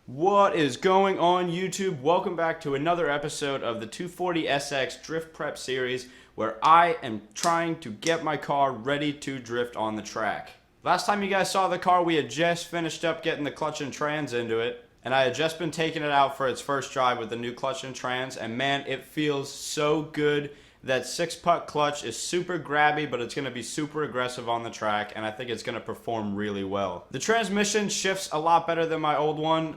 What is going on, YouTube? Welcome back to another episode of the 240SX Drift Prep series, where I am trying to get my car ready to drift on the track. Last time you guys saw the car, we had just finished up getting the clutch and trans into it, and I had just been taking it out for its first drive with the new clutch and trans, and man, it feels so good. That 6-putt clutch is super grabby, but it's going to be super aggressive on the track, and I think it's going to perform really well. The transmission shifts a lot better than my old one.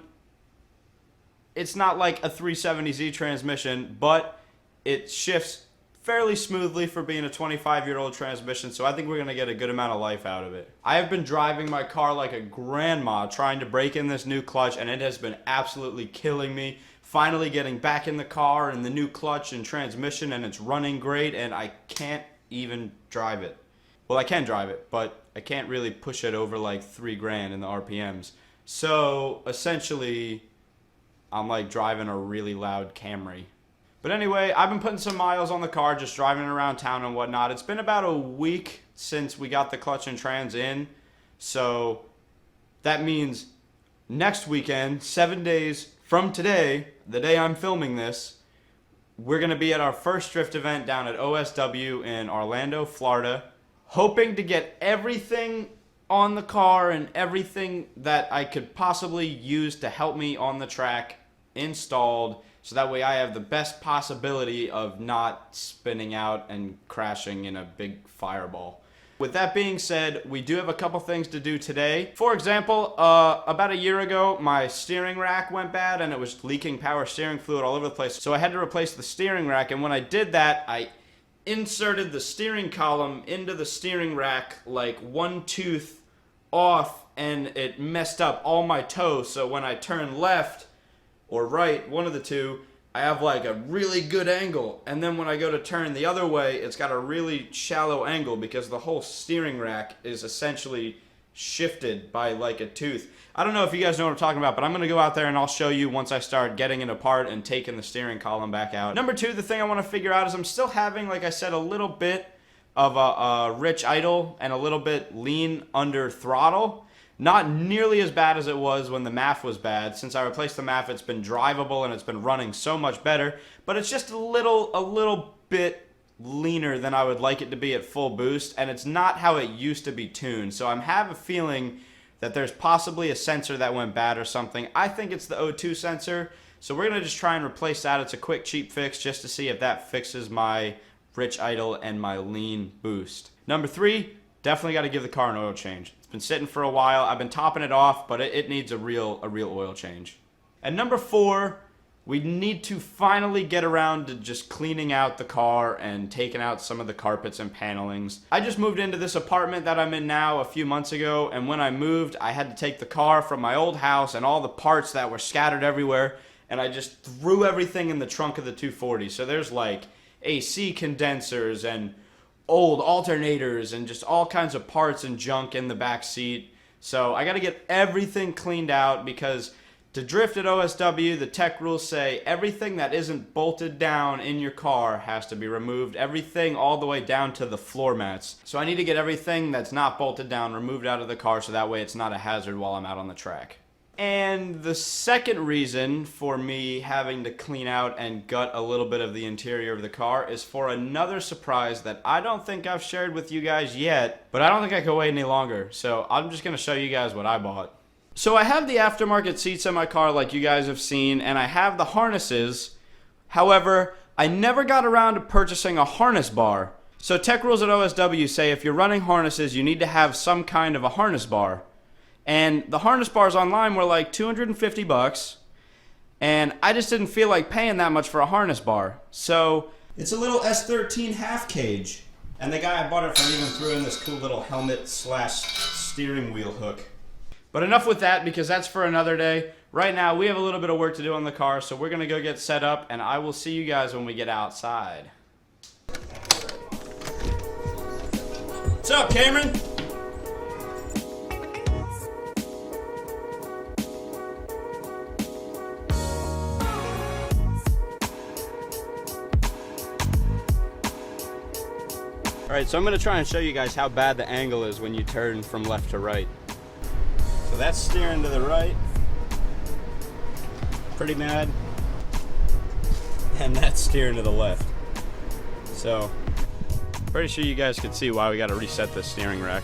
It's not like a 370Z transmission, but it shifts fairly smoothly for being a 25-year-old transmission, so I think we're going to get a good amount of life out of it. I have been driving my car like a grandma trying to break in this new clutch, and it has been absolutely killing me. Finally getting back in the car and the new clutch and transmission, and it's running great, and I can't even drive it. Well, I can drive it, but I can't really push it over like 3 grand in the RPMs. So essentially, I'm like driving a really loud Camry. But anyway, I've been putting some miles on the car, just driving around town and whatnot. It's been about a week since we got the clutch and trans in. So that means next weekend, 7 days from today, the day I'm filming this, we're going to be at our first drift event down at OSW in Orlando, Florida. Hoping to get everything on the car and everything that I could possibly use to help me on the track installed, so that way I have the best possibility of not spinning out and crashing in a big fireball. With that being said, we do have a couple things to do today. For example, about a year ago, my steering rack went bad and it was leaking power steering fluid all over the place. So I had to replace the steering rack, and when I did that, I inserted the steering column into the steering rack like one tooth off, and it messed up all my toes. So when I turn left or right, one of the two, I have like a really good angle, and then when I go to turn the other way, it's got a really shallow angle because the whole steering rack is essentially shifted by like a tooth. I don't know if you guys know what I'm talking about, but I'm going to go out there and I'll show you once I start getting it apart and taking the steering column back out. Number two, the thing I want to figure out is I'm still having, like I said, a little bit of a rich idle and a little bit lean under throttle. Not nearly as bad as it was when the MAF was bad. Since I replaced the MAF, it's been drivable and it's been running so much better. But it's just a little bit leaner than I would like it to be at full boost. And it's not how it used to be tuned. So I have a feeling that there's possibly a sensor that went bad or something. I think it's the O2 sensor. So we're going to just try and replace that. It's a quick, cheap fix just to see if that fixes my rich idle and my lean boost. Number three, definitely got to give the car an oil change. Been sitting for a while. I've been topping it off, but it needs a real oil change. And number four, we need to finally get around to just cleaning out the car and taking out some of the carpets and panelings. I just moved into this apartment that I'm in now a few months ago, and when I moved, I had to take the car from my old house and all the parts that were scattered everywhere, and I just threw everything in the trunk of the 240. So there's like AC condensers and old alternators and just all kinds of parts and junk in the back seat. So I got to get everything cleaned out, because to drift at OSW, the tech rules say everything that isn't bolted down in your car has to be removed. Everything all the way down to the floor mats. So I need to get everything that's not bolted down removed out of the car, so that way it's not a hazard while I'm out on the track. And the second reason for me having to clean out and gut a little bit of the interior of the car is for another surprise that I don't think I've shared with you guys yet, but I don't think I can wait any longer. So I'm just going to show you guys what I bought. So I have the aftermarket seats in my car like you guys have seen, and I have the harnesses. However, I never got around to purchasing a harness bar. So tech rules at OSW say if you're running harnesses, you need to have some kind of a harness bar. And the harness bars online were like $250, and I just didn't feel like paying that much for a harness bar. So it's a little S13 half cage, and the guy I bought it from even threw in this cool little helmet / steering wheel hook. But enough with that, because that's for another day. Right now, we have a little bit of work to do on the car, so we're going to go get set up, and I will see you guys when we get outside. What's up, Cameron? Alright, so I'm going to try and show you guys how bad the angle is when you turn from left to right. So that's steering to the right. Pretty bad. And that's steering to the left. So, pretty sure you guys can see why we got to reset the steering rack.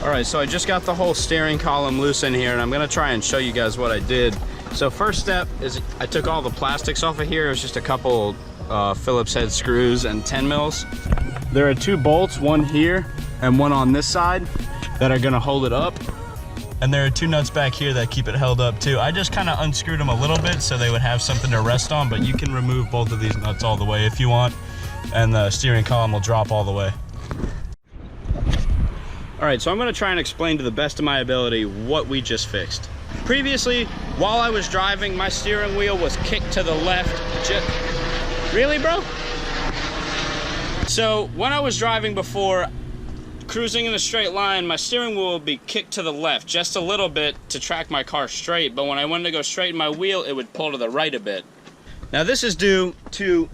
Alright, so I just got the whole steering column loose in here, and I'm going to try and show you guys what I did. So first step is I took all the plastics off of here. It was just a couple Phillips head screws and 10 mils. There are 2 bolts, one here and one on this side, that are going to hold it up. And there are 2 nuts back here that keep it held up too. I just kind of unscrewed them a little bit so they would have something to rest on, but you can remove both of these nuts all the way if you want, and the steering column will drop all the way. Alright, so I'm going to try and explain to the best of my ability what we just fixed. Previously, while I was driving, my steering wheel was kicked to the left. Really, bro? So, when I was driving before, cruising in a straight line, my steering wheel would be kicked to the left just a little bit to track my car straight, but when I wanted to go straight in my wheel, it would pull to the right a bit. Now, this is due to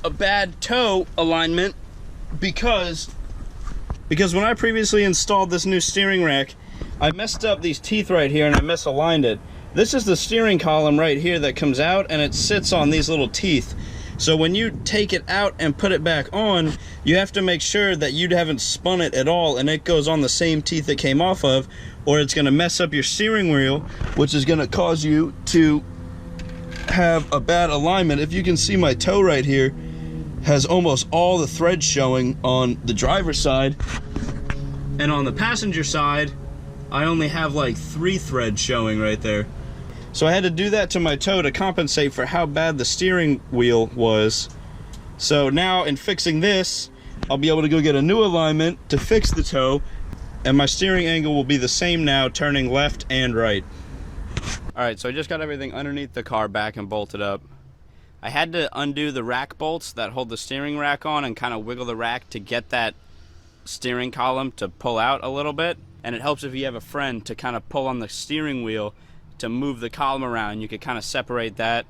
a bad toe alignment because when I previously installed this new steering rack, I messed up these teeth right here and I misaligned it. This is the steering column right here that comes out, and it sits on these little teeth. So when you take it out and put it back on, you have to make sure that you haven't spun it at all and it goes on the same teeth it came off of, or it's going to mess up your steering wheel, which is going to cause you to have a bad alignment. If you can see, my toe right here has almost all the threads showing on the driver's side, and on the passenger side I only have like 3 threads showing right there. So I had to do that to my toe to compensate for how bad the steering wheel was. So now in fixing this, I'll be able to go get a new alignment to fix the toe, and my steering angle will be the same now, turning left and right. Alright, so I just got everything underneath the car back and bolted up. I had to undo the rack bolts that hold the steering rack on and kind of wiggle the rack to get that steering column to pull out a little bit. And it helps if you have a friend to kind of pull on the steering wheel to move the column around. You could kind of separate that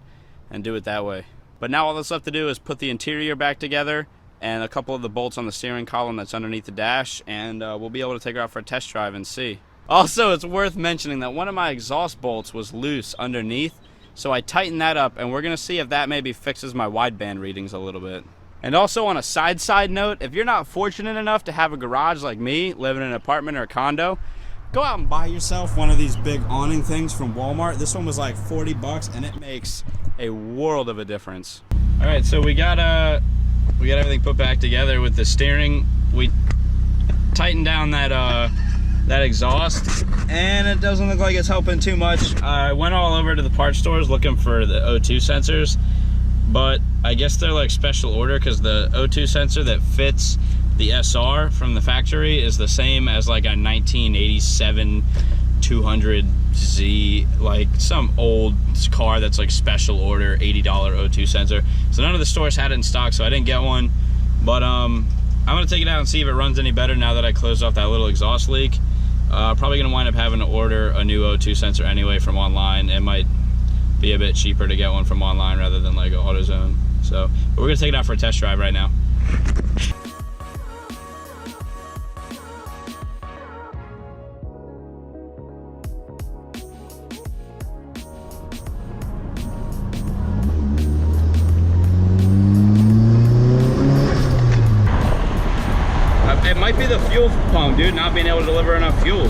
and do it that way. But now all that's left to do is put the interior back together and a couple of the bolts on the steering column that's underneath the dash, and we'll be able to take her out for a test drive and see. Also, it's worth mentioning that one of my exhaust bolts was loose underneath, so I tightened that up, and we're going to see if that maybe fixes my wideband readings a little bit. And also on a side note, if you're not fortunate enough to have a garage like me, living in an apartment or a condo, go out and buy yourself one of these big awning things from Walmart. This one was like 40 bucks, and it makes a world of a difference. All right, so we got everything put back together with the steering. We tightened down that exhaust, and it doesn't look like it's helping too much. I went all over to the parts stores looking for the O2 sensors, but I guess they're like special order because the O2 sensor that fits the SR from the factory is the same as like a 1987 200Z, like some old car that's like special order $80 O2 sensor. So none of the stores had it in stock, so I didn't get one. But I'm gonna take it out and see if it runs any better now that I closed off that little exhaust leak. Probably gonna wind up having to order a new O2 sensor anyway from online. It might be a bit cheaper to get one from online rather than like AutoZone. So, but we're gonna take it out for a test drive right now. It might be the fuel pump, dude, not being able to deliver enough fuel.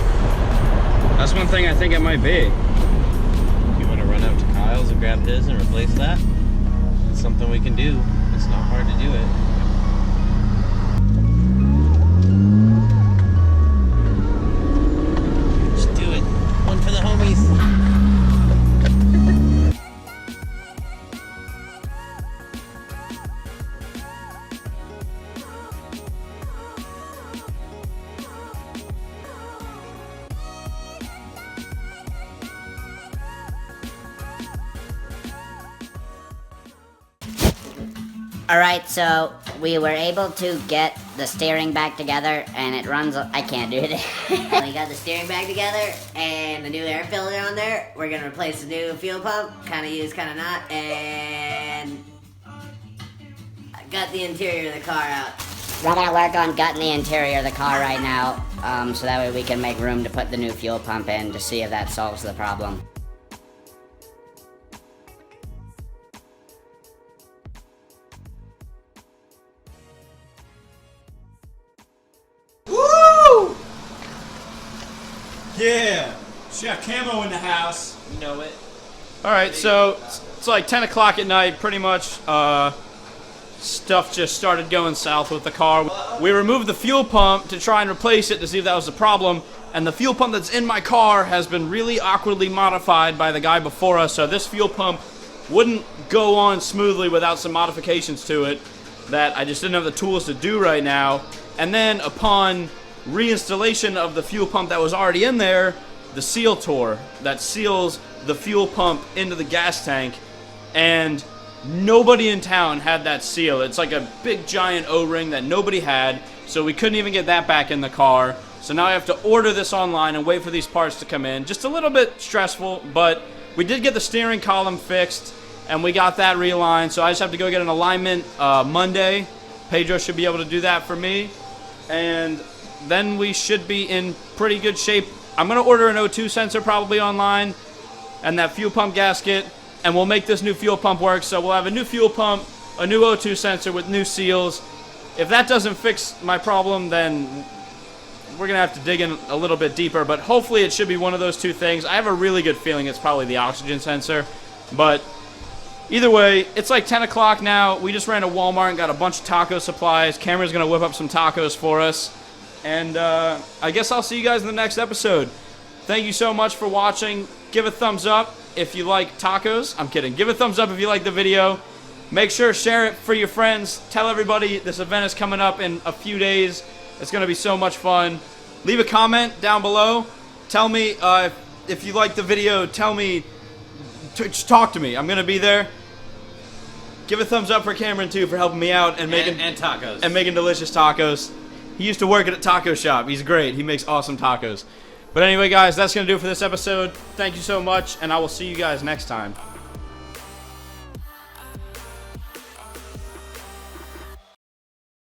That's one thing I think it might be. You want to run out to Kyle's and grab his and replace that? It's something we can do. It's not hard to do it. Just do it. One for the homies. Alright, so we were able to get the steering back together, and it runs. I can't do it. We got the steering back together and the new air filter on there. We're gonna replace the new fuel pump, kind of use, kind of not, and I got the interior of the car out. We're gonna work on gutting the interior of the car right now, so that way we can make room to put the new fuel pump in to see if that solves the problem. Woo! Yeah, Chef Camo in the house. You know it. All right, so it's like 10 o'clock at night, pretty much. Stuff just started going south with the car. We removed the fuel pump to try and replace it to see if that was the problem, and the fuel pump that's in my car has been really awkwardly modified by the guy before us, so this fuel pump wouldn't go on smoothly without some modifications to it that I just didn't have the tools to do right now. And then upon reinstallation of the fuel pump that was already in there, the seal tore that seals the fuel pump into the gas tank, and nobody in town had that seal. It's like a big giant O-ring that nobody had, so we couldn't even get that back in the car. So now I have to order this online and wait for these parts to come in. Just a little bit stressful, but we did get the steering column fixed, and we got that realigned, so I just have to go get an alignment Monday. Pedro should be able to do that for me, and then we should be in pretty good shape. I'm going to order an O2 sensor probably online, and that fuel pump gasket, and we'll make this new fuel pump work. So we'll have a new fuel pump, a new O2 sensor with new seals. If that doesn't fix my problem, then we're gonna have to dig in a little bit deeper, but hopefully it should be one of those two things. I have a really good feeling it's probably the oxygen sensor, but either way, it's like 10 o'clock now. We just ran to Walmart and got a bunch of taco supplies. Cameron's gonna whip up some tacos for us, and I guess I'll see you guys in the next episode. Thank you so much for watching. Give a thumbs up if you like tacos. I'm kidding. Give a thumbs up if you like the video. Make sure to share it for your friends. Tell everybody this event is coming up in a few days. It's going to be so much fun. Leave a comment down below. Tell me if you like the video. Tell me. Just talk to me. I'm going to be there. Give a thumbs up for Cameron too for helping me out and making tacos and making delicious tacos. He used to work at a taco shop. He's great. He makes awesome tacos. But anyway, guys, that's going to do it for this episode. Thank you so much, and I will see you guys next time.